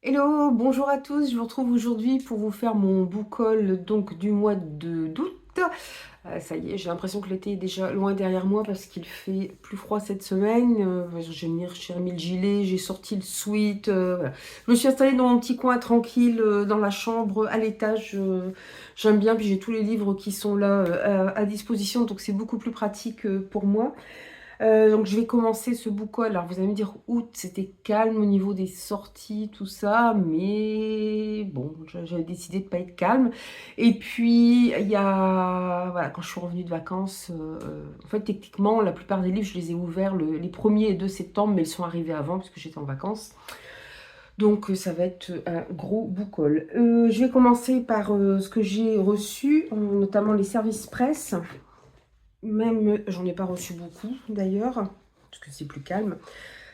Hello, bonjour à tous. Je vous retrouve aujourd'hui pour vous faire mon book haul donc du mois d'août. Ça y est, j'ai l'impression que l'été est déjà loin derrière moi parce qu'il fait plus froid cette semaine. J'ai remis le gilet, j'ai sorti le sweat. Voilà. Je me suis installée dans mon petit coin tranquille dans la chambre à l'étage. J'aime bien, puis j'ai tous les livres qui sont là à disposition, donc c'est beaucoup plus pratique pour moi. Donc je vais commencer ce book haul. Alors vous allez me dire août, c'était calme au niveau des sorties, tout ça, mais bon, j'avais décidé de ne pas être calme. Et puis il y a, voilà, quand je suis revenue de vacances, en fait techniquement la plupart des livres je les ai ouverts les 1er et 2 septembre, mais ils sont arrivés avant parce que j'étais en vacances. Donc ça va être un gros book haul. Je vais commencer par ce que j'ai reçu, notamment les services presse. Même, j'en ai pas reçu beaucoup d'ailleurs, parce que c'est plus calme.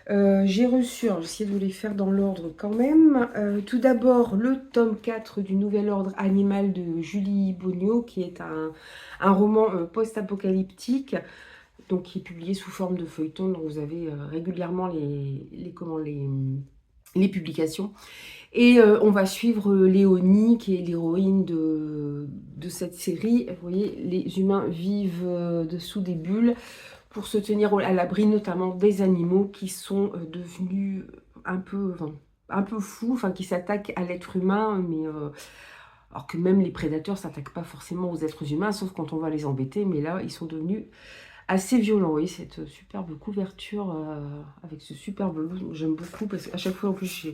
J'ai reçu, alors j'essaie de les faire dans l'ordre quand même. Tout d'abord, le tome 4 du Nouvel Ordre Animal de Julie Bogneau, qui est un roman post-apocalyptique, donc qui est publié sous forme de feuilleton, donc vous avez régulièrement les publications. Et on va suivre Léonie, qui est l'héroïne de cette série. Vous voyez, les humains vivent dessous des bulles pour se tenir à l'abri, notamment des animaux qui sont devenus un peu fous, enfin qui s'attaquent à l'être humain, mais alors que même les prédateurs ne s'attaquent pas forcément aux êtres humains, sauf quand on va les embêter, mais là, ils sont devenus assez violents. Oui, cette superbe couverture avec ce superbe loup, j'aime beaucoup parce qu'à chaque fois en plus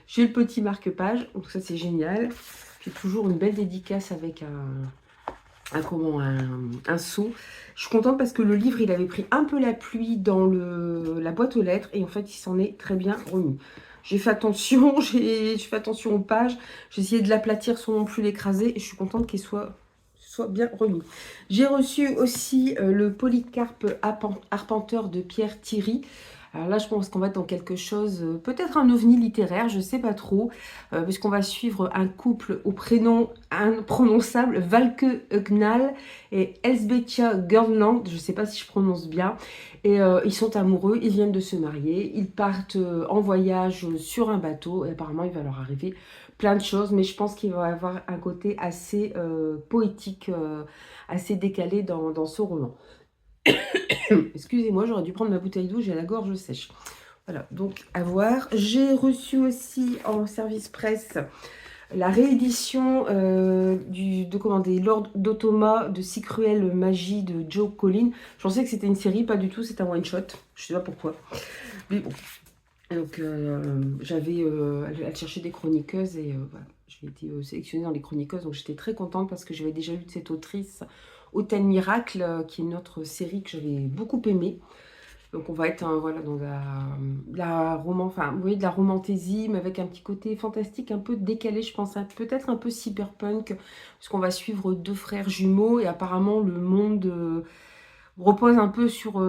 j'ai le petit marque-page, donc ça c'est génial. J'ai toujours une belle dédicace avec un seau. Je suis contente parce que le livre il avait pris un peu la pluie dans la boîte aux lettres et en fait il s'en est très bien remis. J'ai fait attention, j'ai fait attention aux pages, j'ai essayé de l'aplatir sans non plus l'écraser et je suis contente qu'il soit bien remis. J'ai reçu aussi le Polycarpe Arpenteur de Pierre Thierry. Alors là, je pense qu'on va être dans quelque chose, peut-être un ovni littéraire, je ne sais pas trop, puisqu'on va suivre un couple au prénom imprononçable, Valke Hugnal et Elsbetia Gurnland, je ne sais pas si je prononce bien, et ils sont amoureux, ils viennent de se marier, ils partent en voyage sur un bateau, et apparemment il va leur arriver plein de choses, mais je pense qu'il va y avoir un côté assez poétique, assez décalé dans ce roman. Excusez-moi, j'aurais dû prendre ma bouteille d'eau, j'ai la gorge sèche. Voilà, donc à voir. J'ai reçu aussi en service presse la réédition des Lord d'Automa de Si Cruelle Magie de Joe Collin. Je pensais que c'était une série, pas du tout, c'est un one-shot. Je sais pas pourquoi. Mais bon. Donc j'avais à chercher des chroniqueuses et voilà, j'ai été sélectionnée dans les chroniqueuses, donc j'étais très contente parce que j'avais déjà lu de cette autrice Hôtel Miracle, qui est une autre série que j'avais beaucoup aimée. Donc on va être voilà, dans enfin, vous voyez, de la romantaisie, mais avec un petit côté fantastique, un peu décalé, je pense, peut-être un peu cyberpunk, puisqu'on va suivre deux frères jumeaux et apparemment le monde repose un peu sur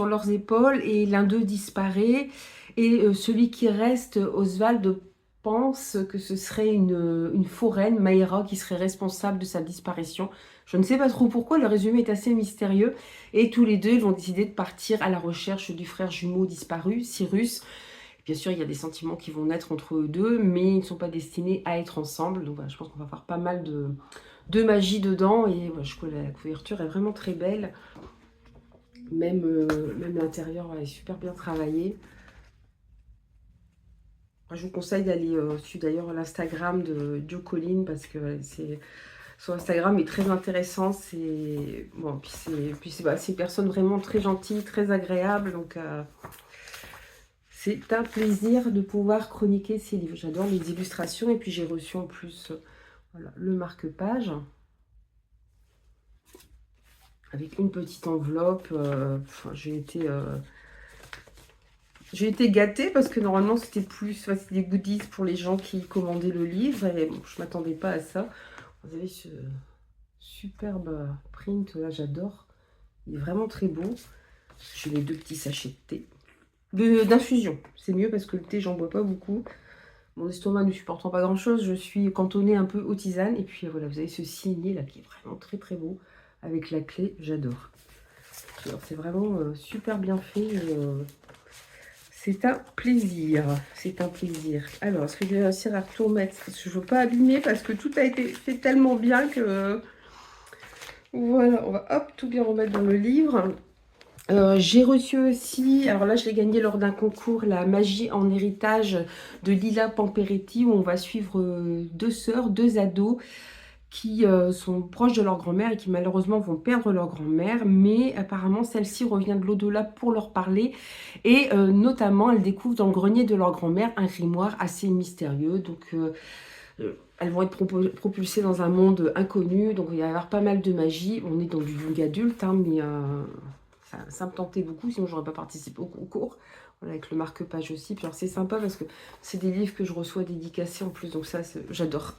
leurs épaules et l'un d'eux disparaît. Et celui qui reste, Oswald, pense que ce serait une foraine, Mayra, qui serait responsable de sa disparition. Je ne sais pas trop pourquoi, le résumé est assez mystérieux. Et tous les deux, ils vont décider de partir à la recherche du frère jumeau disparu, Cyrus. Bien sûr, il y a des sentiments qui vont naître entre eux deux, mais ils ne sont pas destinés à être ensemble. Donc voilà, je pense qu'on va avoir pas mal de magie dedans. Et voilà, je trouve que la couverture est vraiment très belle. Même l'intérieur est super bien travaillé. Je vous conseille d'aller suivre d'ailleurs l'Instagram de Joe Collin parce que son Instagram est très intéressant. C'est bon, c'est une personne vraiment très gentille, très agréable. Donc c'est un plaisir de pouvoir chroniquer ces livres. J'adore les illustrations et puis j'ai reçu en plus voilà, le marque-page avec une petite enveloppe. J'ai été gâtée parce que normalement c'était c'était des goodies pour les gens qui commandaient le livre et bon, je m'attendais pas à ça. Vous avez ce superbe print là, j'adore. Il est vraiment très beau. J'ai les deux petits sachets de thé. D'infusion, c'est mieux parce que le thé j'en bois pas beaucoup. Mon estomac ne supportant pas grand chose, je suis cantonnée un peu aux tisanes. Et puis voilà, vous avez ce signet là qui est vraiment très très beau avec la clé, j'adore. C'est vraiment super bien fait. C'est un plaisir. C'est un plaisir. Alors, est-ce que je vais réussir à tout remettre? Parce que je ne veux pas abîmer parce que tout a été fait tellement bien que... Voilà, on va hop, tout bien remettre dans le livre. J'ai reçu aussi, alors là je l'ai gagné lors d'un concours, La magie en héritage de Lila Pamperetti, où on va suivre deux sœurs, deux ados qui sont proches de leur grand-mère et qui malheureusement vont perdre leur grand-mère, mais apparemment celle-ci revient de l'au-delà pour leur parler, et notamment elles découvrent dans le grenier de leur grand-mère un grimoire assez mystérieux, donc elles vont être propulsées dans un monde inconnu, donc il va y avoir pas mal de magie. On est dans du young adulte, hein, mais ça me tentait beaucoup, sinon j'aurais pas participé au concours. Voilà, avec le marque-page aussi. Puis alors c'est sympa parce que c'est des livres que je reçois dédicacés en plus, donc ça j'adore.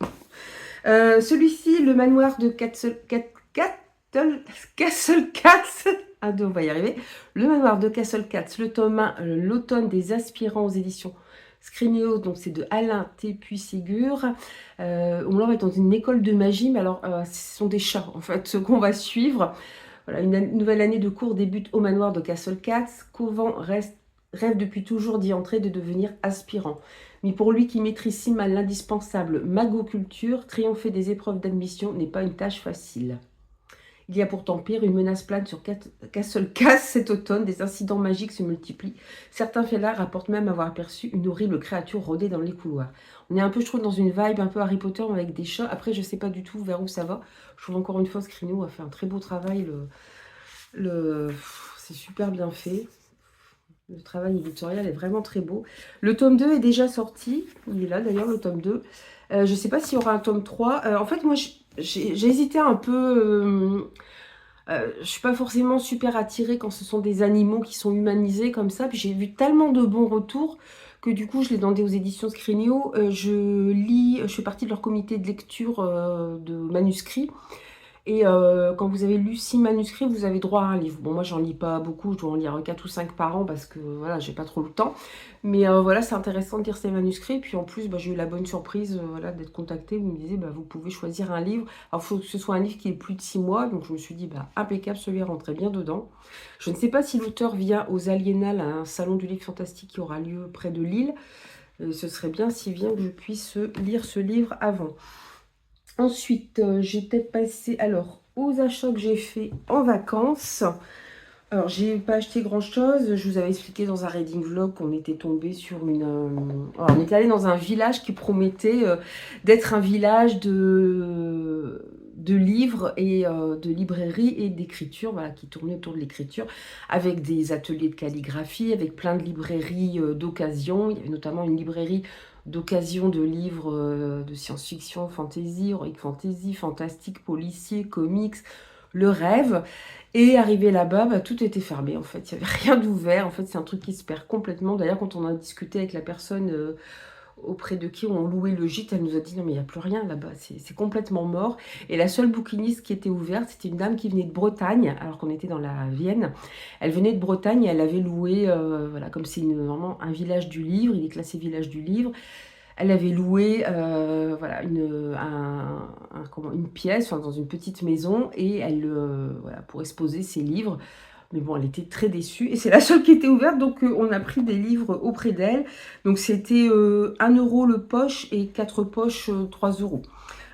Celui-ci, le manoir de Castle Cats. Ah, on va y arriver. Le manoir de Castle Cats, le tome 1, l'automne des aspirants aux éditions Scrinéo, donc c'est de Alain Tépuy-Ségur. On est dans une école de magie, mais alors ce sont des chats en fait, ce qu'on va suivre. Voilà, une nouvelle année de cours débute au manoir de Castle Cats. Couvent rêve depuis toujours d'y entrer, de devenir aspirant. Mais pour lui qui maîtrise si mal l'indispensable magoculture, triompher des épreuves d'admission n'est pas une tâche facile. Il y a pourtant pire, une menace plane sur Castle Cats cet automne, des incidents magiques se multiplient. Certains fêlards rapportent même avoir aperçu une horrible créature rôder dans les couloirs. On est un peu, je trouve, dans une vibe un peu Harry Potter avec des chats. Après, je ne sais pas du tout vers où ça va. Je trouve encore une fois, Scrino a fait un très beau travail. C'est super bien fait. Le travail éditorial est vraiment très beau. Le tome 2 est déjà sorti. Il est là d'ailleurs, le tome 2. Je ne sais pas s'il y aura un tome 3. En fait, moi, j'ai hésité un peu. Je ne suis pas forcément super attirée quand ce sont des animaux qui sont humanisés comme ça. Puis j'ai vu tellement de bons retours que du coup, je l'ai demandé aux éditions Scrignio. Je fais partie de leur comité de lecture de manuscrits. Et quand vous avez lu 6 manuscrits, vous avez droit à un livre. Bon, moi, j'en lis pas beaucoup, je dois en lire 4 ou 5 par an parce que voilà, j'ai pas trop le temps. Mais voilà, c'est intéressant de lire ces manuscrits. Puis en plus, j'ai eu la bonne surprise voilà, d'être contactée. Vous me disiez, vous pouvez choisir un livre. Alors, il faut que ce soit un livre qui ait plus de 6 mois. Donc, je me suis dit, impeccable, celui-là rentrait bien dedans. Je ne sais pas si l'auteur vient aux Aliénales, à un salon du livre fantastique qui aura lieu près de Lille. Ce serait bien s'il vient que je puisse lire ce livre avant. Ensuite, j'ai peut-être passé aux achats que j'ai fait en vacances. Alors, j'ai pas acheté grand-chose. Je vous avais expliqué dans un reading vlog qu'on était tombé sur une... Alors, on était allé dans un village qui promettait d'être un village de livres et de librairies et d'écriture, voilà, qui tournait autour de l'écriture, avec des ateliers de calligraphie, avec plein de librairies d'occasion. Il y avait notamment une librairie d'occasion de livres de science-fiction, fantasy, heroic fantasy, fantastique, policier, comics, le rêve. Et arrivé là-bas, tout était fermé en fait, il n'y avait rien d'ouvert. En fait, c'est un truc qui se perd complètement. D'ailleurs, quand on a discuté avec la personne auprès de qui on louait le gîte, elle nous a dit non mais il n'y a plus rien là-bas, c'est complètement mort. Et la seule bouquiniste qui était ouverte, c'était une dame qui venait de Bretagne, alors qu'on était dans la Vienne. Elle venait de Bretagne et elle avait loué, voilà, comme c'est vraiment un village du livre, il est classé village du livre. Elle avait loué voilà, une pièce dans une petite maison et elle voilà, pour exposer ses livres. Mais bon, elle était très déçue. Et c'est la seule qui était ouverte, donc on a pris des livres auprès d'elle. Donc c'était 1 euro le poche et 4 poches 3 euros.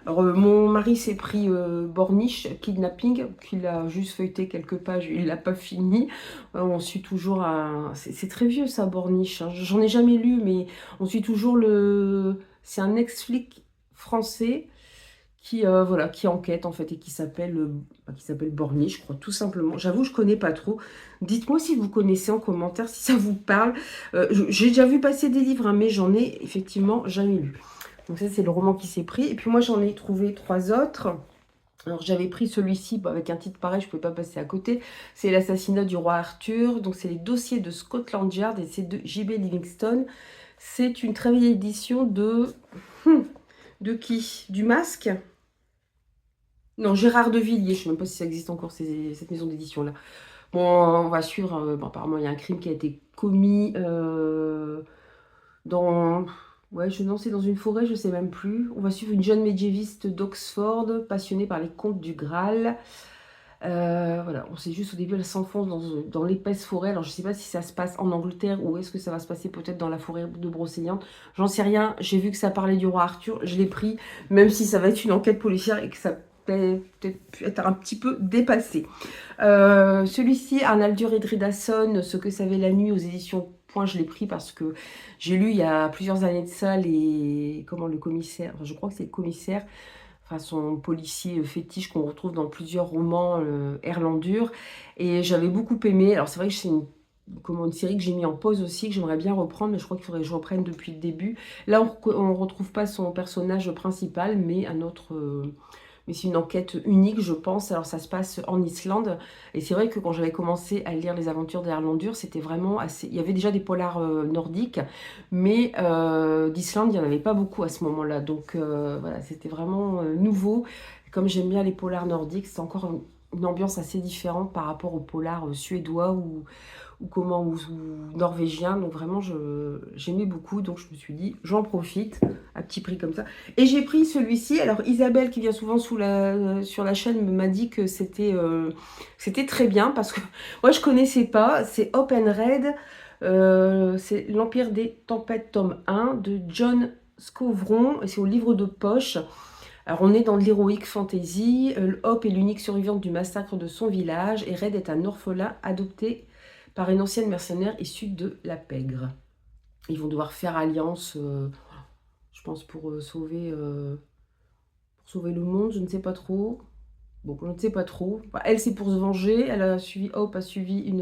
Alors mon mari s'est pris Borniche, Kidnapping, qu'il a juste feuilleté quelques pages, il l'a pas fini. On suit toujours un... C'est très vieux ça, Borniche. Hein. J'en ai jamais lu, mais on suit toujours le... C'est un ex-flic français qui voilà, qui enquête en fait et qui s'appelle Borniche, je crois, tout simplement. J'avoue, je connais pas trop. Dites-moi si vous connaissez en commentaire, si ça vous parle. J'ai déjà vu passer des livres, hein, mais j'en ai effectivement jamais lu. Donc ça, c'est le roman qui s'est pris. Et puis moi, j'en ai trouvé 3 autres. Alors j'avais pris celui-ci, avec un titre pareil, je ne pouvais pas passer à côté. C'est l'assassinat du roi Arthur. Donc c'est les dossiers de Scotland Yard et c'est de J.B. Livingstone. C'est une très vieille édition de... De qui? Du Masque? Non, Gérard de Villiers. Je ne sais même pas si ça existe encore, cette maison d'édition-là. Bon, on va suivre... apparemment, il y a un crime qui a été commis dans... Ouais, non, c'est dans une forêt, je ne sais même plus. On va suivre une jeune médiéviste d'Oxford, passionnée par les contes du Graal. Voilà, on sait juste au début, elle s'enfonce dans l'épaisse forêt. Alors, je ne sais pas si ça se passe en Angleterre ou est-ce que ça va se passer peut-être dans la forêt de Brocéliande. J'en sais rien. J'ai vu que ça parlait du roi Arthur. Je l'ai pris, même si ça va être une enquête policière et que ça peut peut-être être un petit peu dépassé. Celui-ci, Arnaldur Edridason, Ce que savait la nuit aux éditions Point, je l'ai pris parce que j'ai lu il y a plusieurs années de ça le commissaire, enfin, je crois que c'est le commissaire, enfin son policier fétiche qu'on retrouve dans plusieurs romans Erlandur, et j'avais beaucoup aimé. Alors c'est vrai que c'est une série que j'ai mis en pause aussi, que j'aimerais bien reprendre, mais je crois qu'il faudrait que je reprenne depuis le début. Là, on ne retrouve pas son personnage principal, mais un autre... mais c'est une enquête unique, je pense. Alors, ça se passe en Islande. Et c'est vrai que quand j'avais commencé à lire les aventures d'Erlandur, c'était vraiment assez... Il y avait déjà des polars nordiques, mais d'Islande, il n'y en avait pas beaucoup à ce moment-là. Donc, voilà, c'était vraiment nouveau. Comme j'aime bien les polars nordiques, c'est encore une ambiance assez différente par rapport aux polars suédois ou norvégien. Donc vraiment, j'aimais beaucoup. Donc je me suis dit, j'en profite, à petit prix comme ça. Et j'ai pris celui-ci. Alors Isabelle, qui vient souvent sur la chaîne, m'a dit que c'était très bien. Parce que moi, je connaissais pas. C'est Open Red. C'est L'Empire des Tempêtes, tome 1, de John Scovron. Et c'est au livre de poche. Alors, on est dans de l'héroïque fantasy. Hope est l'unique survivante du massacre de son village et Red est un orphelin adopté par une ancienne mercenaire issue de la pègre. Ils vont devoir faire alliance, je pense, pour sauver le monde, je ne sais pas trop. Bon, je ne sais pas trop. Enfin, elle, c'est pour se venger. Hope a suivi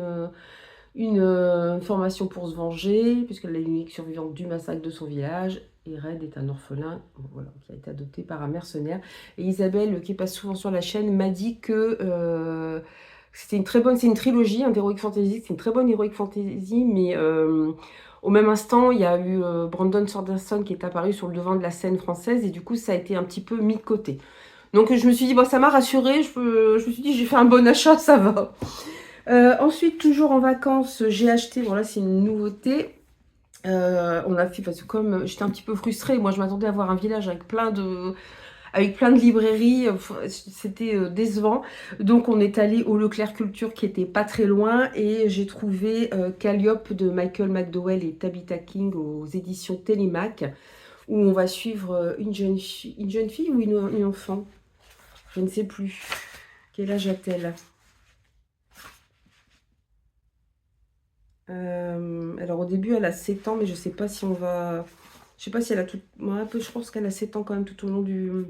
une formation pour se venger, puisqu'elle est l'unique survivante du massacre de son village. Et Red est un orphelin, voilà, qui a été adopté par un mercenaire. Et Isabelle, qui passe souvent sur la chaîne, m'a dit que c'est une trilogie, un d'Heroic Fantasy, c'est une très bonne Heroic Fantasy, mais au même instant, il y a eu Brandon Sanderson qui est apparu sur le devant de la scène française, et du coup, ça a été un petit peu mis de côté. Donc je me suis dit, bon, ça m'a rassurée, je me suis dit, j'ai fait un bon achat, ça va. Ensuite, toujours en vacances, j'ai acheté, voilà, c'est une nouveauté. On a fait, parce que comme j'étais un petit peu frustrée, moi je m'attendais à avoir un village avec plein de librairies, c'était décevant. Donc on est allé au Leclerc Culture qui était pas très loin et j'ai trouvé Calliope de Michael McDowell et Tabitha King aux éditions Télémac, où on va suivre une jeune fille ou une enfant, je ne sais plus. Quel âge a-t-elle? Alors au début elle a 7 ans, mais je sais pas si on va... Je sais pas si elle a tout... Ouais, je pense qu'elle a 7 ans quand même tout au long du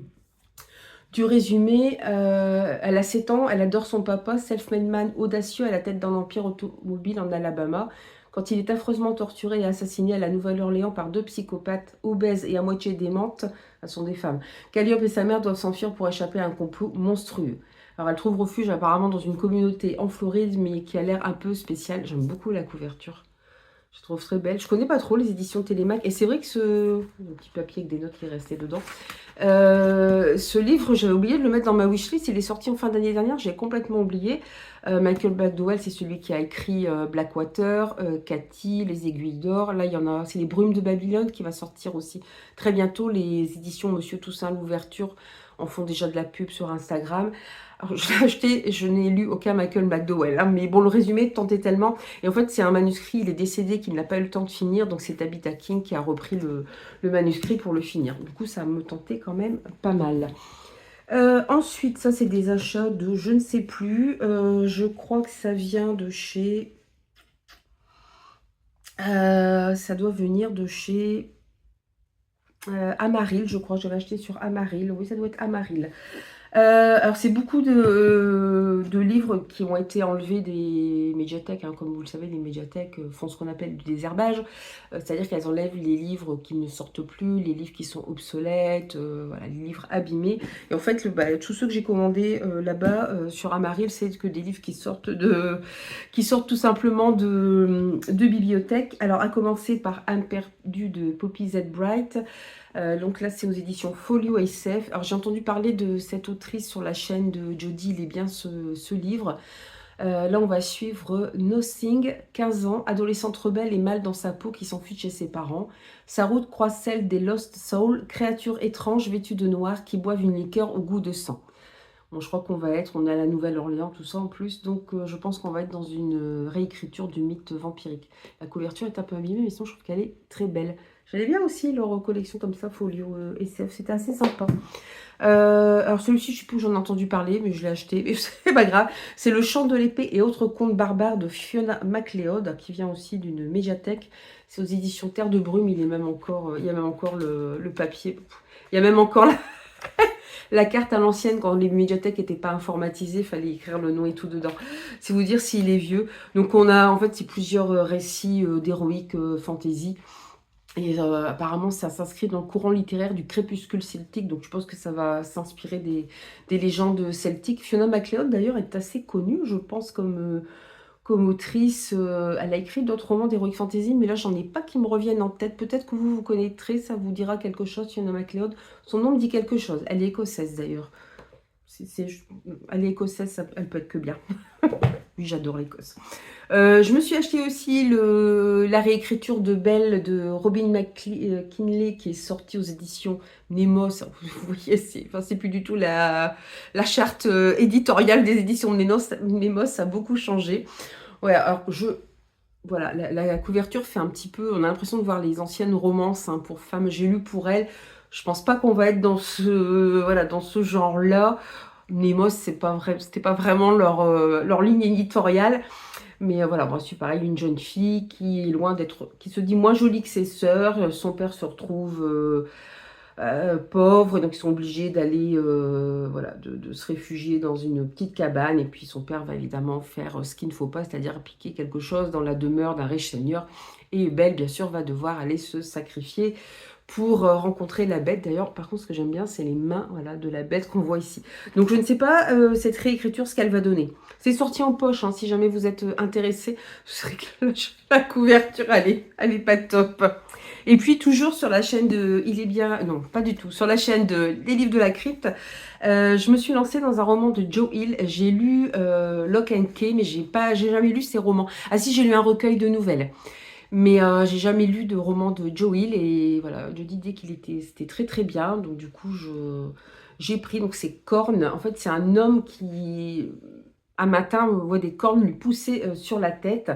résumé. Elle a 7 ans, elle adore son papa, self-made man audacieux à la tête d'un empire automobile en Alabama. Quand il est affreusement torturé et assassiné à la Nouvelle-Orléans par 2 psychopathes obèses et à moitié démentes, elles sont des femmes, Calliope et sa mère doivent s'enfuir pour échapper à un complot monstrueux. Alors elle trouve refuge apparemment dans une communauté en Floride, mais qui a l'air un peu spéciale. J'aime beaucoup la couverture. Je trouve très belle. Je connais pas trop les éditions Télémac. Et c'est vrai que le petit papier avec des notes qui est resté dedans. Ce livre, j'avais oublié de le mettre dans ma wishlist. Il est sorti en fin d'année dernière. J'ai complètement oublié. Michael McDowell, c'est celui qui a écrit Blackwater, Cathy, Les Aiguilles d'Or. Là, il y en a. C'est Les Brumes de Babylone qui va sortir aussi très bientôt. Les éditions Monsieur Toussaint Louverture en font déjà de la pub sur Instagram. Alors, je l'ai acheté et je n'ai lu aucun Michael McDowell. Hein, mais bon, le résumé tentait tellement. Et en fait, c'est un manuscrit, il est décédé, qu'il n'a pas eu le temps de finir. Donc, c'est Tabitha King qui a repris le manuscrit pour le finir. Du coup, ça me tentait quand même pas mal. Ensuite, ça, c'est des achats de je ne sais plus. Je crois que ça vient de chez... ça doit venir de chez... Amaril, je crois. J'avais acheté sur Amaril. Oui, ça doit être Amaril. Alors c'est beaucoup de livres qui ont été enlevés des médiathèques, hein. Comme vous le savez, les médiathèques font ce qu'on appelle du désherbage, c'est-à-dire qu'elles enlèvent les livres qui ne sortent plus, les livres qui sont obsolètes, voilà, les livres abîmés. Et en fait, tous ceux que j'ai commandés là-bas sur Amaril, c'est que des livres qui sortent tout simplement de bibliothèques. Alors à commencer par Âme perdue de Poppy Z. Bright. Donc là, c'est aux éditions Folio SF. Alors, j'ai entendu parler de cette autrice sur la chaîne de Jodie. Il est bien ce livre. Là, on va suivre Nothing, 15 ans, adolescente rebelle et mal dans sa peau qui s'enfuit de chez ses parents. Sa route croise celle des Lost Souls, créatures étranges vêtues de noir qui boivent une liqueur au goût de sang. Bon, je crois on est à la Nouvelle-Orléans, tout ça en plus, donc je pense qu'on va être dans une réécriture du mythe vampirique. La couverture est un peu abîmée, mais sinon je trouve qu'elle est très belle. J'aimais bien aussi leur collection comme ça, Folio SF, c'était assez sympa. Alors celui-ci, je sais plus où j'en ai entendu parler, mais je l'ai acheté, mais c'est pas grave. C'est Le Chant de l'épée et autres contes barbares de Fiona MacLeod, qui vient aussi d'une médiathèque. C'est aux éditions Terre de Brume, il y a même encore le papier. Il y a même encore la carte à l'ancienne, quand les médiathèques n'étaient pas informatisées, il fallait écrire le nom et tout dedans. C'est vous dire s'il est vieux. Donc on a, en fait, c'est plusieurs récits d'héroïque fantasy. Et apparemment, ça s'inscrit dans le courant littéraire du crépuscule celtique. Donc je pense que ça va s'inspirer des légendes celtiques. Fiona MacLeod, d'ailleurs, est assez connue, je pense, comme autrice. Elle a écrit d'autres romans d'heroic fantasy, mais là, j'en ai pas qui me reviennent en tête. Peut-être que vous connaîtrez, ça vous dira quelque chose, Fiona MacLeod. Son nom me dit quelque chose. Elle est écossaise, d'ailleurs. Elle est écossaise, elle peut être que bien. Oui, j'adore l'Écosse. Je me suis acheté aussi la réécriture de Belle de Robin McKinley qui est sortie aux éditions Nemos. Vous voyez, c'est plus du tout la charte éditoriale des éditions Nemos, ça a beaucoup changé. Ouais, alors voilà, la couverture fait un petit peu, on a l'impression de voir les anciennes romances hein, pour femmes. J'ai lu pour elle. Je pense pas qu'on va être dans ce genre-là. Nemos, c'était pas vraiment leur ligne éditoriale. Mais voilà, moi, je suis pareil, une jeune fille qui est loin qui se dit moins jolie que ses sœurs. Son père se retrouve pauvre, donc ils sont obligés d'aller, voilà, de se réfugier dans une petite cabane. Et puis son père va évidemment faire ce qu'il ne faut pas, c'est-à-dire appliquer quelque chose dans la demeure d'un riche seigneur. Et Belle, bien sûr, va devoir aller se sacrifier pour rencontrer la bête. D'ailleurs, par contre, ce que j'aime bien, c'est les mains voilà, de la bête qu'on voit ici. Donc, je ne sais pas cette réécriture, ce qu'elle va donner. C'est sorti en poche, hein, si jamais vous êtes intéressé. C'est vrai que la couverture, elle est pas top. Et puis, toujours sur la chaîne de Il est bien... Non, pas du tout. Sur la chaîne des livres de la crypte, je me suis lancée dans un roman de Joe Hill. J'ai lu Lock and Key, mais j'ai jamais lu ses romans. Ah si, j'ai lu un recueil de nouvelles. Mais j'ai jamais lu de roman de Joe Hill et voilà, je disais c'était très très bien. Donc du coup, j'ai pris, donc c'est Cornes. En fait, c'est un homme qui, un matin, voit des cornes lui pousser sur la tête.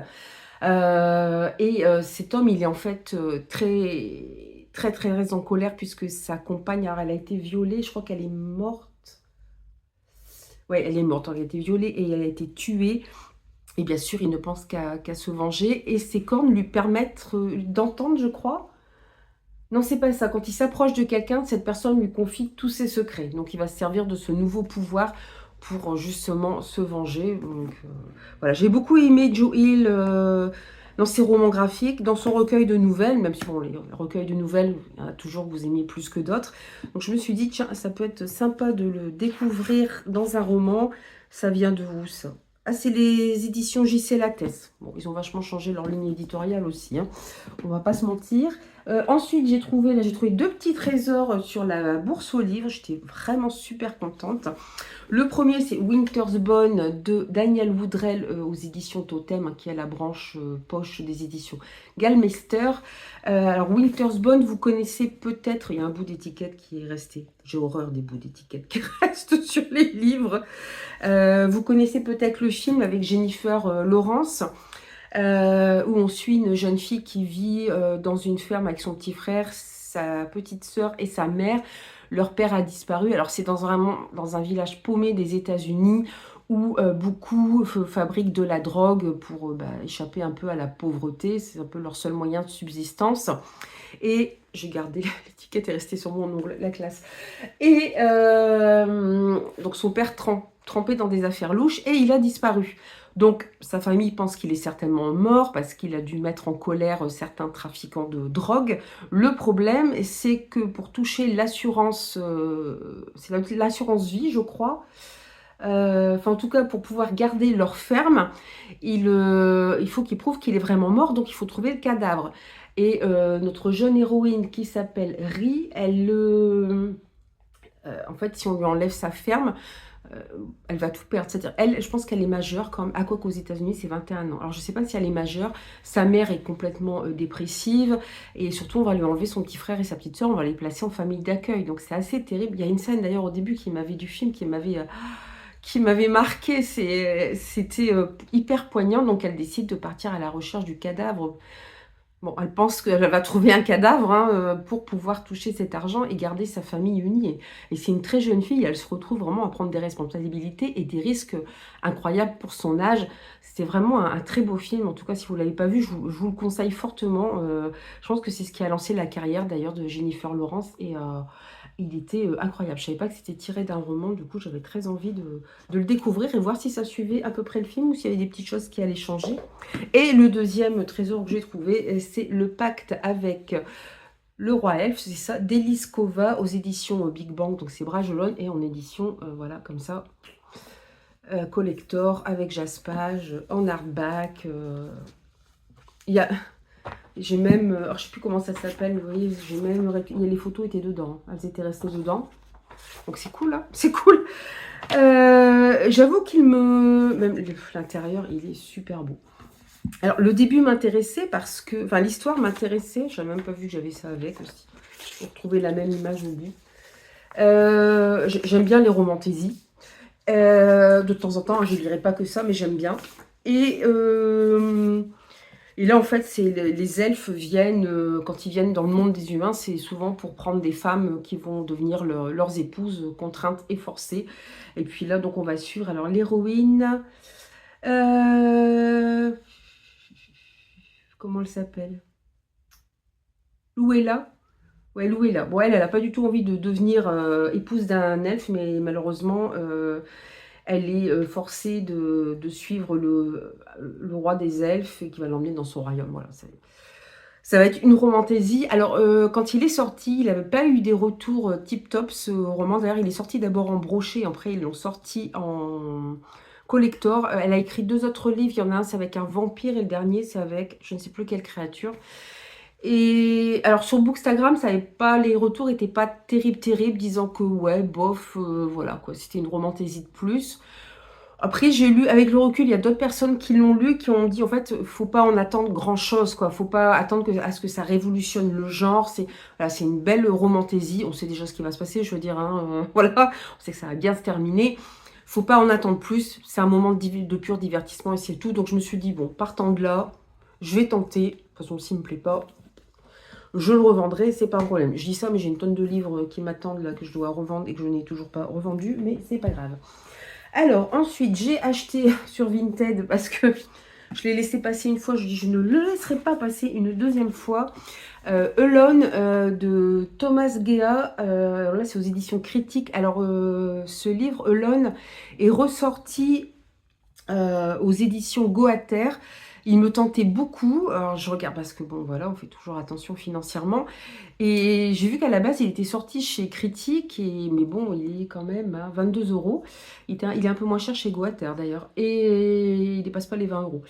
Cet homme, il est en fait très très très en colère puisque sa compagne, alors, elle a été violée. Je crois qu'elle est morte. Ouais, elle est morte. Elle a été violée et elle a été tuée. Et bien sûr, il ne pense qu'à se venger. Et ces cornes lui permettent d'entendre, je crois. Non, c'est pas ça. Quand il s'approche de quelqu'un, cette personne lui confie tous ses secrets. Donc, il va se servir de ce nouveau pouvoir pour justement se venger. Donc, voilà. J'ai beaucoup aimé Joe Hill dans ses romans graphiques, dans son recueil de nouvelles, même si bon, les recueils de nouvelles, il y en a toujours que vous aimez plus que d'autres. Donc, je me suis dit, tiens, ça peut être sympa de le découvrir dans un roman. Ça vient de où, ça? Ah, c'est les éditions J.C. Lattès. Bon, ils ont vachement changé leur ligne éditoriale aussi, hein. On va pas se mentir. Ensuite, j'ai trouvé deux petits trésors sur la bourse aux livres. J'étais vraiment super contente. Le premier, c'est Winter's Bone de Daniel Woodrell aux éditions Totem, hein, qui est la branche poche des éditions Gallmeister. Alors, Winter's Bone, vous connaissez peut-être, il y a un bout d'étiquette qui est resté. J'ai horreur des bouts d'étiquette qui restent sur les livres. Vous connaissez peut-être le film avec Jennifer Lawrence. Où on suit une jeune fille qui vit dans une ferme avec son petit frère, sa petite sœur et sa mère. Leur père a disparu. Alors c'est vraiment dans un village paumé des États-Unis où beaucoup fabriquent de la drogue pour échapper un peu à la pauvreté. C'est un peu leur seul moyen de subsistance. Et j'ai gardé l'étiquette est restée sur mon ongle, la classe. Et donc son père trempé dans des affaires louches et il a disparu. Donc, sa famille pense qu'il est certainement mort parce qu'il a dû mettre en colère certains trafiquants de drogue. Le problème, c'est que pour toucher l'assurance, c'est l'assurance vie, je crois. Enfin, en tout cas, pour pouvoir garder leur ferme, il faut qu'il prouve qu'il est vraiment mort, donc il faut trouver le cadavre. Et notre jeune héroïne qui s'appelle Ri, en fait, si on lui enlève sa ferme, elle va tout perdre. C'est-à-dire, je pense qu'elle est majeure, quand même, à quoi qu'aux États-Unis, c'est 21 ans. Alors, je ne sais pas si elle est majeure. Sa mère est complètement dépressive. Et surtout, on va lui enlever son petit frère et sa petite soeur. On va les placer en famille d'accueil. Donc, c'est assez terrible. Il y a une scène, d'ailleurs, au début, du film, qui m'avait qui m'avait marqué. C'était hyper poignant. Donc, elle décide de partir à la recherche du cadavre. Bon, elle pense qu'elle va trouver un cadavre hein, pour pouvoir toucher cet argent et garder sa famille unie. Et c'est une très jeune fille, elle se retrouve vraiment à prendre des responsabilités et des risques incroyables pour son âge. C'était vraiment un très beau film. En tout cas, si vous ne l'avez pas vu, je vous le conseille fortement. Je pense que c'est ce qui a lancé la carrière d'ailleurs de Jennifer Lawrence. Et il était incroyable. Je ne savais pas que c'était tiré d'un roman. Du coup, j'avais très envie de le découvrir et voir si ça suivait à peu près le film ou s'il y avait des petites choses qui allaient changer. Et le deuxième trésor que j'ai trouvé, c'est Le Pacte avec le Roi Elfe, c'est ça, d'Élise Kova aux éditions Big Bang, donc c'est Bragelonne, et en édition, voilà, comme ça, collector, avec jaspage, en hardback. Il y a, j'ai même, alors je sais plus comment ça s'appelle, vous voyez, j'ai même, les photos étaient dedans, elles étaient restées dedans. Donc c'est cool, hein, c'est cool. J'avoue qu'il me... Même l'intérieur, il est super beau. Alors, le début m'intéressait parce que... Enfin, l'histoire m'intéressait. Je n'avais même pas vu que j'avais ça avec aussi. Je retrouvais la même image au bout. J'aime bien les romantésies. De temps en temps, je ne lirai pas que ça, mais j'aime bien. Et là, en fait, c'est les elfes viennent, quand ils viennent dans le monde des humains, c'est souvent pour prendre des femmes qui vont devenir leurs épouses, contraintes et forcées. Et puis là, donc, on va suivre. Alors, l'héroïne... comment elle s'appelle? Louella. Ouais, Louella. Bon, elle n'a pas du tout envie de devenir épouse d'un elfe, mais malheureusement, elle est forcée de suivre le roi des elfes et qui va l'emmener dans son royaume. Voilà, ça va être une romantaisie. Alors, quand il est sorti, il n'avait pas eu des retours tip-top, ce roman. D'ailleurs, il est sorti d'abord en brochet, après ils l'ont sorti en collector. Elle a écrit 2 autres livres. Il y en a un, c'est avec un vampire, et le dernier, c'est avec je ne sais plus quelle créature. Et alors sur Bookstagram, les retours n'étaient pas terribles, disant que ouais, bof, voilà quoi, c'était une romantaisie de plus. Après, j'ai lu, avec le recul, il y a d'autres personnes qui l'ont lu, qui ont dit, en fait, faut pas en attendre grand-chose, quoi. Faut pas attendre à ce que ça révolutionne le genre. Voilà, c'est une belle romantaisie. On sait déjà ce qui va se passer, je veux dire, hein, voilà. On sait que ça va bien se terminer. Faut pas en attendre plus. C'est un moment de pur divertissement et c'est tout. Donc, je me suis dit, bon, partant de là, je vais tenter. De toute façon, s'il me plaît pas, je le revendrai, c'est pas un problème. Je dis ça, mais j'ai une tonne de livres qui m'attendent là, que je dois revendre et que je n'ai toujours pas revendu, mais c'est pas grave. Alors, ensuite, j'ai acheté sur Vinted parce que je l'ai laissé passer une fois. Je dis, je ne le laisserai pas passer une deuxième fois. Alone de Thomas Gea. Alors là, c'est aux éditions Critiques. Alors, ce livre, Alone, est ressorti aux éditions Goater. Il me tentait beaucoup. Alors, je regarde parce que, bon, voilà, on fait toujours attention financièrement. Et j'ai vu qu'à la base, il était sorti chez Critique, mais bon, il est quand même à 22 euros. Il est un peu moins cher chez Goater d'ailleurs. Et il ne dépasse pas les 20 euros.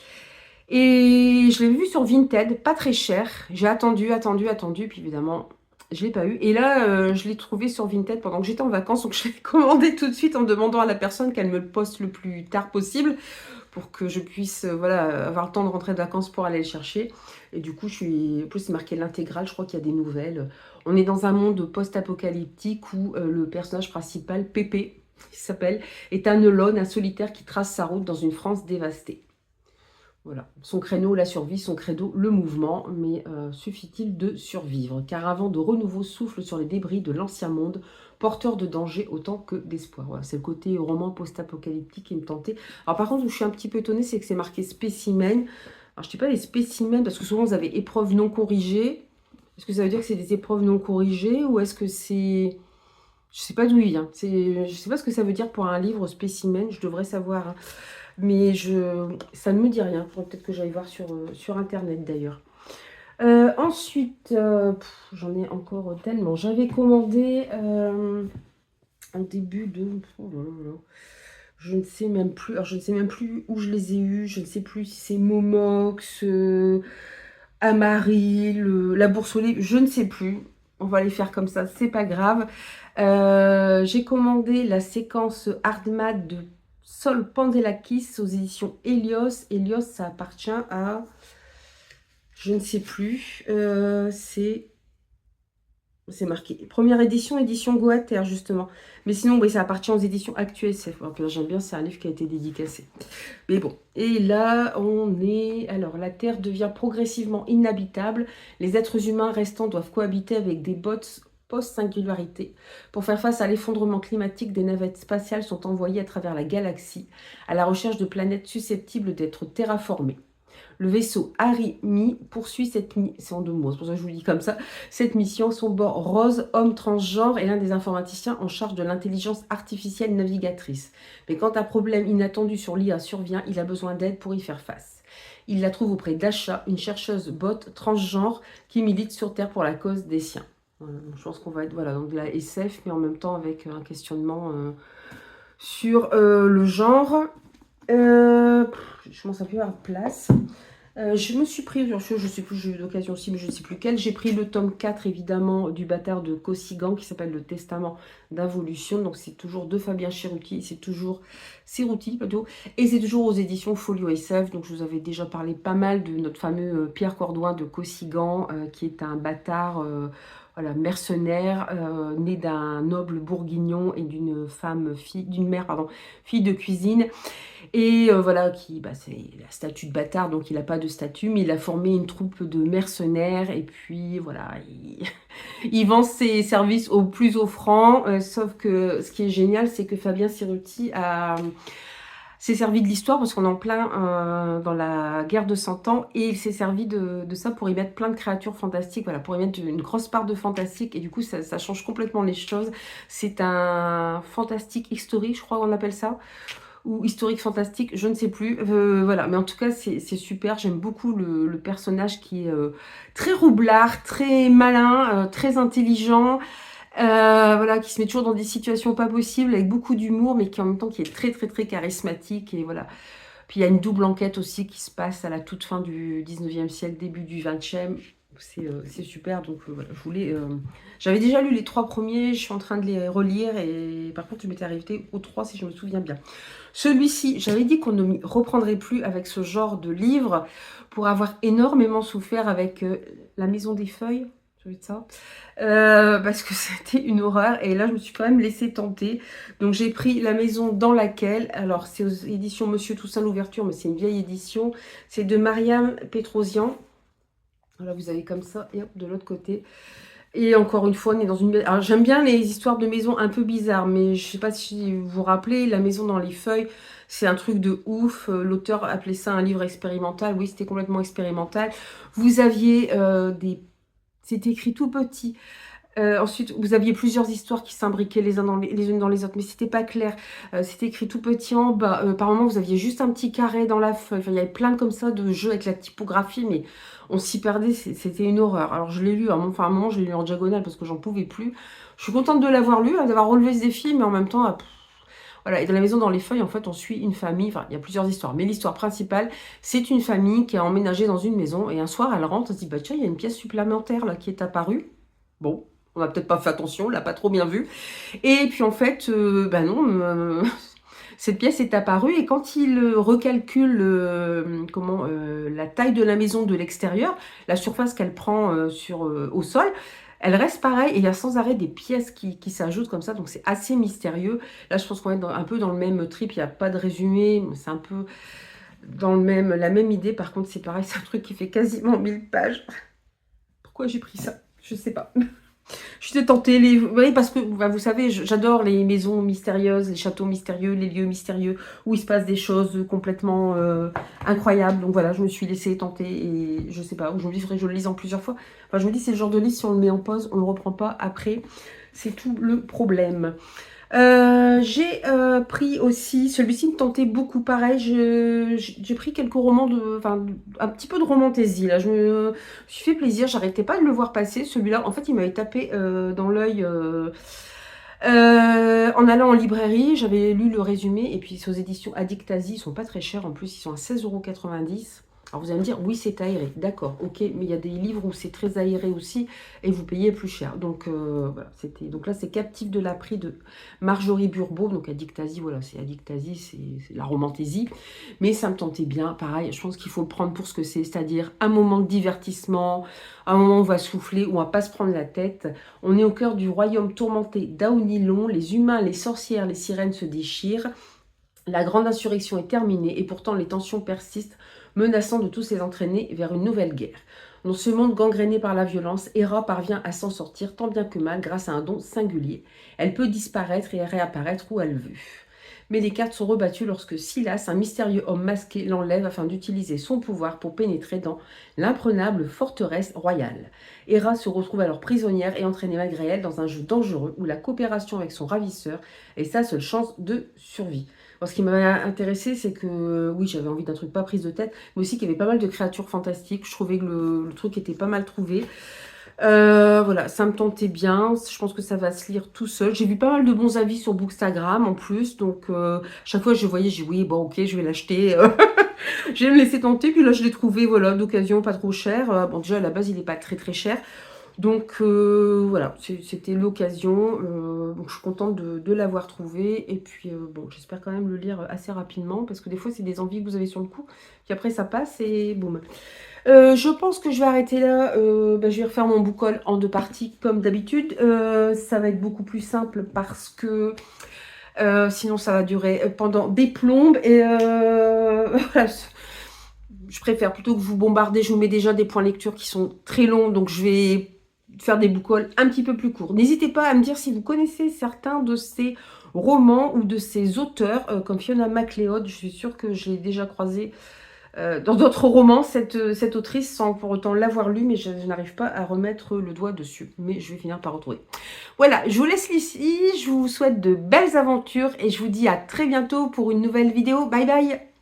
Et je l'ai vu sur Vinted, pas très cher. J'ai attendu, puis évidemment, je ne l'ai pas eu. Et là, je l'ai trouvé sur Vinted pendant que j'étais en vacances. Donc, je l'ai commandé tout de suite en demandant à la personne qu'elle me le poste le plus tard possible, pour que je puisse voilà, avoir le temps de rentrer de vacances pour aller le chercher. Et du coup, en plus, c'est marqué l'intégrale, je crois qu'il y a des nouvelles. On est dans un monde post-apocalyptique où le personnage principal, Pépé, il s'appelle, est un Eulon, un solitaire qui trace sa route dans une France dévastée. Voilà, son créneau, la survie, son credo, le mouvement, mais suffit-il de survivre? Car un vent de renouveau souffle sur les débris de l'ancien monde, porteur de danger autant que d'espoir. Voilà, c'est le côté roman post-apocalyptique qui me tentait. Alors par contre, où je suis un petit peu étonnée, c'est que c'est marqué spécimen. Alors je ne sais pas les spécimens, parce que souvent vous avez épreuves non corrigées. Est-ce que ça veut dire que c'est des épreuves non corrigées, ou est-ce que c'est... Je ne sais pas d'où il vient. Je ne sais pas ce que ça veut dire pour un livre spécimen, je devrais savoir, hein. Mais ça ne me dit rien. Peut-être que j'aille voir sur Internet d'ailleurs. Ensuite, j'en ai encore tellement. J'avais commandé un début de... Oh là là là. Je ne sais même plus. Alors, je ne sais même plus où je les ai eus. Je ne sais plus si c'est Momox, Amaril, la Bourse aux livres. Je ne sais plus. On va les faire comme ça. C'est pas grave. J'ai commandé la séquence Hardmat de Sol Pandelakis aux éditions Helios. Helios, ça appartient à... Je ne sais plus. C'est... C'est marqué. Première édition, édition Goater, justement. Mais sinon, oui, ça appartient aux éditions ActuSF. Donc, j'aime bien, c'est un livre qui a été dédicacé. Mais bon. Et là, on est... Alors, la Terre devient progressivement inhabitable. Les êtres humains restants doivent cohabiter avec des bots post-singularité. Pour faire face à l'effondrement climatique, des navettes spatiales sont envoyées à travers la galaxie à la recherche de planètes susceptibles d'être terraformées. Le vaisseau Arimi poursuit cette mission, c'est en 2 mots, c'est pour ça que je vous le dis comme ça, cette mission. Son bord Rose, homme transgenre, est l'un des informaticiens en charge de l'intelligence artificielle navigatrice. Mais quand un problème inattendu sur l'IA survient, il a besoin d'aide pour y faire face. Il la trouve auprès d'Asha, une chercheuse bot transgenre qui milite sur Terre pour la cause des siens. Je pense qu'on va être dans de la SF, mais en même temps avec un questionnement sur le genre. Je commence à plus avoir de place. Je me suis pris, je sais plus, j'ai eu l'occasion aussi, mais je ne sais plus quel. J'ai pris le tome 4, évidemment, du Bâtard de Kosigan, qui s'appelle Le Testament d'Involution. Donc, c'est toujours de Fabien Cerutti, c'est toujours Cerutti, plutôt. Et c'est toujours aux éditions Folio SF. Donc, je vous avais déjà parlé pas mal de notre fameux Pierre Cordouin de Kosigan, qui est un bâtard... voilà, mercenaire, né d'un noble bourguignon et d'une mère, fille de cuisine. Et voilà, c'est la statue de bâtard, donc il n'a pas de statut, mais il a formé une troupe de mercenaires, et puis voilà, il vend ses services au plus offrant, sauf que ce qui est génial, c'est que Fabien Cerutti s'est servi de l'histoire, parce qu'on est en plein dans la guerre de 100 ans, et il s'est servi de ça pour y mettre plein de créatures fantastiques, voilà, pour y mettre une grosse part de fantastique, et du coup, ça change complètement les choses. C'est un fantastique historique, je crois qu'on appelle ça, ou historique fantastique, je ne sais plus. Voilà, mais en tout cas, c'est super. J'aime beaucoup le personnage qui est très roublard, très malin, très intelligent. Voilà, qui se met toujours dans des situations pas possibles, avec beaucoup d'humour, mais qui en même temps qui est très très très charismatique. Et voilà. Puis il y a une double enquête aussi qui se passe à la toute fin du 19e siècle, début du 20e. C'est super, donc voilà, j'avais déjà lu les 3 premiers, je suis en train de les relire, et par contre je m'étais arrivée aux 3 si je me souviens bien. Celui-ci, j'avais dit qu'on ne m'y reprendrait plus avec ce genre de livre, pour avoir énormément souffert avec La Maison des Feuilles, j'ai de ça, parce que c'était une horreur, et là je me suis quand même laissée tenter. Donc j'ai pris La Maison dans laquelle, alors c'est aux éditions Monsieur Toussaint l'ouverture, mais c'est une vieille édition, c'est de Mariam Petrosian. Voilà, vous avez comme ça, et hop, de l'autre côté. Et encore une fois, on est dans une... Alors, j'aime bien les histoires de maisons un peu bizarres, mais je sais pas si vous vous rappelez, La Maison dans les feuilles, c'est un truc de ouf. L'auteur appelait ça un livre expérimental. Oui, c'était complètement expérimental. Vous aviez C'était écrit tout petit. Ensuite, vous aviez plusieurs histoires qui s'imbriquaient les unes dans les autres, mais c'était pas clair. C'était écrit tout petit en bas. Par moment, vous aviez juste un petit carré dans la feuille. Enfin, il y avait plein comme ça de jeux avec la typographie, mais on s'y perdait. C'était une horreur. Alors, je l'ai lu, à un moment, je l'ai lu en diagonale parce que j'en pouvais plus. Je suis contente de l'avoir lu, d'avoir relevé ce défi, mais en même temps, voilà. Et dans La Maison dans les feuilles, en fait, on suit une famille. Enfin, il y a plusieurs histoires, mais l'histoire principale, c'est une famille qui a emménagé dans une maison, et un soir, elle rentre, elle se dit, bah tiens, il y a une pièce supplémentaire là qui est apparue. Bon. On n'a peut-être pas fait attention, on l'a pas trop bien vu. Et puis en fait, non, cette pièce est apparue, et quand il recalcule la taille de la maison de l'extérieur, la surface qu'elle prend au sol, elle reste pareille, et il y a sans arrêt des pièces qui s'ajoutent comme ça, donc c'est assez mystérieux. Là, je pense qu'on est un peu dans le même trip, il n'y a pas de résumé, c'est un peu dans la même idée. Par contre, c'est pareil, c'est un truc qui fait quasiment 1000 pages. Pourquoi j'ai pris ça? Je sais pas. Je suis tentée, oui, parce que vous savez, j'adore les maisons mystérieuses, les châteaux mystérieux, les lieux mystérieux où il se passe des choses complètement incroyables. Donc voilà, je me suis laissée tenter, et je sais pas, aujourd'hui il faudrait que je le lise en plusieurs fois. Enfin, je me dis, c'est le genre de livre, si on le met en pause, on le reprend pas après. C'est tout le problème. J'ai pris aussi, celui-ci me tentait beaucoup, pareil, j'ai pris quelques romans un petit peu de romantaisie, là, je me suis fait plaisir, j'arrêtais pas de le voir passer, celui-là, en fait, il m'avait tapé dans l'œil en allant en librairie. J'avais lu le résumé, et puis c'est aux éditions Addictasie, ils sont pas très chers, en plus, ils sont à 16,90 €. Alors vous allez me dire, oui, c'est aéré, d'accord, ok, mais il y a des livres où c'est très aéré aussi et vous payez plus cher. Donc voilà, donc là c'est Captif de l'April de Marjorie Burbeau, donc Addictasie, voilà, c'est Addictasie, c'est la romantaisie, mais ça me tentait bien, pareil, je pense qu'il faut le prendre pour ce que c'est-à-dire un moment de divertissement, un moment où on va souffler, où on va pas se prendre la tête. On est au cœur du royaume tourmenté d'Aunilon, les humains, les sorcières, les sirènes se déchirent. La grande insurrection est terminée et pourtant les tensions persistent, menaçant de tous les entraîner vers une nouvelle guerre. Dans ce monde gangréné par la violence, Hera parvient à s'en sortir tant bien que mal grâce à un don singulier. Elle peut disparaître et réapparaître où elle veut. Mais les cartes sont rebattues lorsque Silas, un mystérieux homme masqué, l'enlève afin d'utiliser son pouvoir pour pénétrer dans l'imprenable forteresse royale. Hera se retrouve alors prisonnière et entraînée malgré elle dans un jeu dangereux où la coopération avec son ravisseur est sa seule chance de survie. Alors, ce qui m'avait intéressé, c'est que, oui, j'avais envie d'un truc pas prise de tête, mais aussi qu'il y avait pas mal de créatures fantastiques. Je trouvais que le truc était pas mal trouvé. Voilà, ça me tentait bien. Je pense que ça va se lire tout seul. J'ai vu pas mal de bons avis sur Bookstagram en plus. Donc, chaque fois que je voyais, j'ai dit oui, bon, ok, je vais l'acheter. Je vais me laisser tenter. Puis là, je l'ai trouvé, voilà, d'occasion, pas trop cher. Bon, déjà, à la base, il n'est pas très très cher. Donc voilà, c'était l'occasion. Donc je suis contente de l'avoir trouvé. Et puis bon, j'espère quand même le lire assez rapidement. Parce que des fois, c'est des envies que vous avez sur le coup. Puis après, ça passe et boum. Je pense que je vais arrêter là. Je vais refaire mon book haul en 2 parties comme d'habitude. Ça va être beaucoup plus simple parce que sinon ça va durer pendant des plombes. Et voilà, je préfère plutôt que vous bombarder. Je vous mets déjà des points lecture qui sont très longs. Donc je vais faire des book hauls un petit peu plus courts. N'hésitez pas à me dire si vous connaissez certains de ces romans ou de ces auteurs comme Fiona MacLeod. Je suis sûre que je l'ai déjà croisé dans d'autres romans, cette autrice, sans pour autant l'avoir lu, mais je n'arrive pas à remettre le doigt dessus. Mais je vais finir par retrouver. Voilà, je vous laisse ici, je vous souhaite de belles aventures et je vous dis à très bientôt pour une nouvelle vidéo. Bye bye!